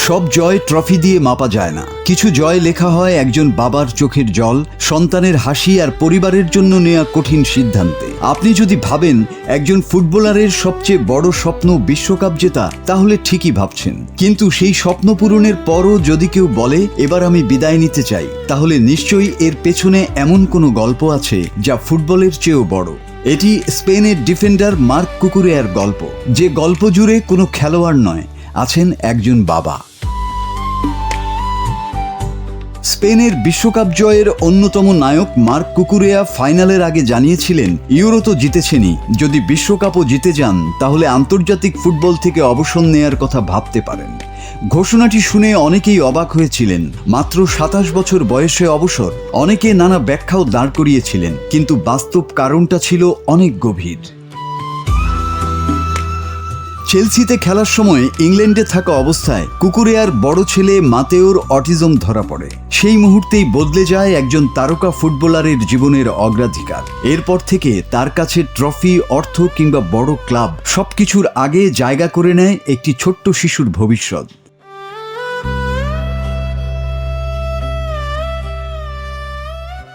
সব জয় ট্রফি দিয়ে মাপা যায় না। কিছু জয় লেখা হয় একজন বাবার চোখের জল, সন্তানের হাসি আর পরিবারের জন্য নেওয়া কঠিন সিদ্ধান্তে। আপনি যদি ভাবেন একজন ফুটবলারের সবচেয়ে বড় স্বপ্ন বিশ্বকাপ জেতা, তাহলে ঠিকই ভাবছেন। কিন্তু সেই স্বপ্ন পূরণের পরও যদি কেউ বলে এবার আমি বিদায় নিতে চাই, তাহলে নিশ্চয়ই এর পেছনে এমন কোনো গল্প আছে যা ফুটবলের চেয়েও বড়। এটি স্পেনের ডিফেন্ডার মার্ক কুকুরেয়ার গল্প, যে গল্প জুড়ে কোনো খেলোয়াড় নয়, আছেন একজন বাবা। স্পেনের বিশ্বকাপ জয়ের অন্যতম নায়ক মার্ক কুকুরেয়া ফাইনালের আগে জানিয়েছিলেন, ইউরো তো জিতেছেনই, যদি বিশ্বকাপও জিতে যান তাহলে আন্তর্জাতিক ফুটবল থেকে অবসর নেয়ার কথা ভাবতে পারেন। ঘোষণাটি শুনে অনেকেই অবাক হয়েছিলেন। মাত্র 27 বছর বয়সে অবসর। অনেকে নানা ব্যাখ্যাও দাঁড় করিয়েছিলেন, কিন্তু বাস্তব কারণটা ছিল অনেক গভীর। চেলসিতে খেলার সময় ইংল্যান্ডে থাকা অবস্থায় কুকুরেয়ার বড় ছেলে মাতেওর অটিজম ধরা পড়ে। সেই মুহূর্তেই বদলে যায় একজন তারকা ফুটবলারের জীবনের অগ্রাধিকার। এরপর থেকে তার কাছে ট্রফি, অর্থ কিংবা বড় ক্লাব সবকিছুর আগে জায়গা করে নেয় একটি ছোট্ট শিশুর ভবিষ্যৎ।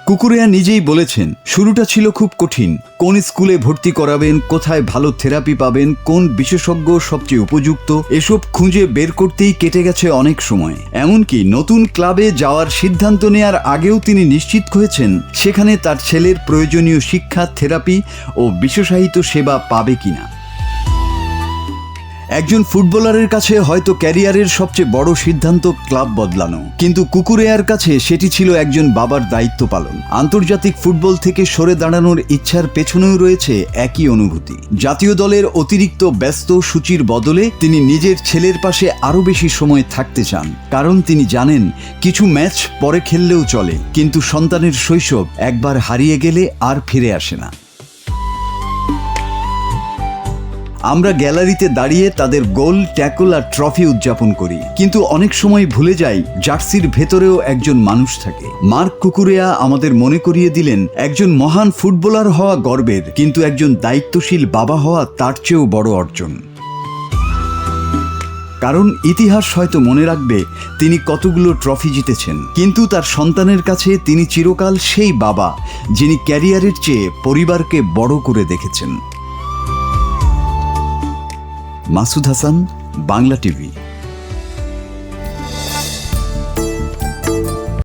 কুকুরেয়া নিজেই বলেছেন, শুরুটা ছিল খুব কঠিন। কোন স্কুলে ভর্তি করাবেন, কোথায় ভালো থেরাপি পাবেন, কোন বিশেষজ্ঞ সবচেয়ে উপযুক্ত, এসব খুঁজে বের করতেই কেটে গেছে অনেক সময়। এমনকি নতুন ক্লাবে যাওয়ার সিদ্ধান্ত নেয়ার আগেও তিনি নিশ্চিত হয়েছেন সেখানে তার ছেলের প্রয়োজনীয় শিক্ষা, থেরাপি ও বিশেষায়িত সেবা পাবে কিনা। একজন ফুটবলারের কাছে হয়তো ক্যারিয়ারের সবচেয়ে বড় সিদ্ধান্ত ক্লাব বদলানো, কিন্তু কুকুরেয়ার কাছে সেটি ছিল একজন বাবার দায়িত্ব পালন। আন্তর্জাতিক ফুটবল থেকে সরে দাঁড়ানোর ইচ্ছার পেছনেও রয়েছে একই অনুভূতি। জাতীয় দলের অতিরিক্ত ব্যস্ত সূচির বদলে তিনি নিজের ছেলের পাশে আরও বেশি সময় থাকতে চান, কারণ তিনি জানেন কিছু ম্যাচ পরে খেললেও চলে, কিন্তু সন্তানের শৈশব একবার হারিয়ে গেলে আর ফিরে আসে না। আমরা গ্যালারিতে দাঁড়িয়ে তাদের গোল, ট্যাকল আর ট্রফি উদযাপন করি, কিন্তু অনেক সময় ভুলে যাই জার্সির ভেতরেও একজন মানুষ থাকে। মার্ক কুকুরেয়া আমাদের মনে করিয়ে দিলেন, একজন মহান ফুটবলার হওয়া গর্বের, কিন্তু একজন দায়িত্বশীল বাবা হওয়া তার চেয়েও বড় অর্জন। কারণ ইতিহাস হয়তো মনে রাখবে তিনি কতগুলো ট্রফি জিতেছেন, কিন্তু তার সন্তানের কাছে তিনি চিরকাল সেই বাবা যিনি ক্যারিয়ারের চেয়ে পরিবারকে বড় করে দেখেছেন। মাসুদ হাসান, বাংলা টিভি।